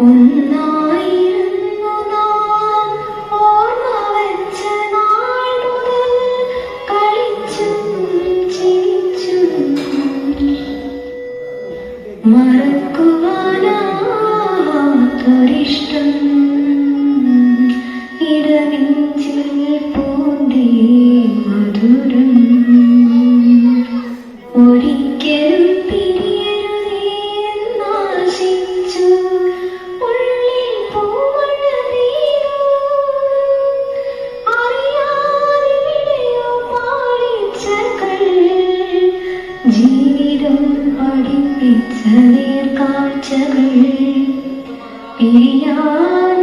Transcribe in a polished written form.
ഒന്നായിരുന്നു നാം ഓർമ്മ വെച്ച നാൾ മുതൽ കളിച്ചും ചിരിച്ചും മറക്കുവാനാത്തൊരിഷ്ടം ഇടനെഞ്ചിൽ പൂന്തേ മധുരം ഒരിക്കലും പിരിയരുതേന്നാശിച്ചു ഉള്ളിൽ പൂമഴ പെയ്തു അറിയാതെവിടെയോ പാളിച്ചകൾ ജീവിതം പഠിപ്പിച്ച നേർക്കാഴ്ചകൾ പിരിയാൻ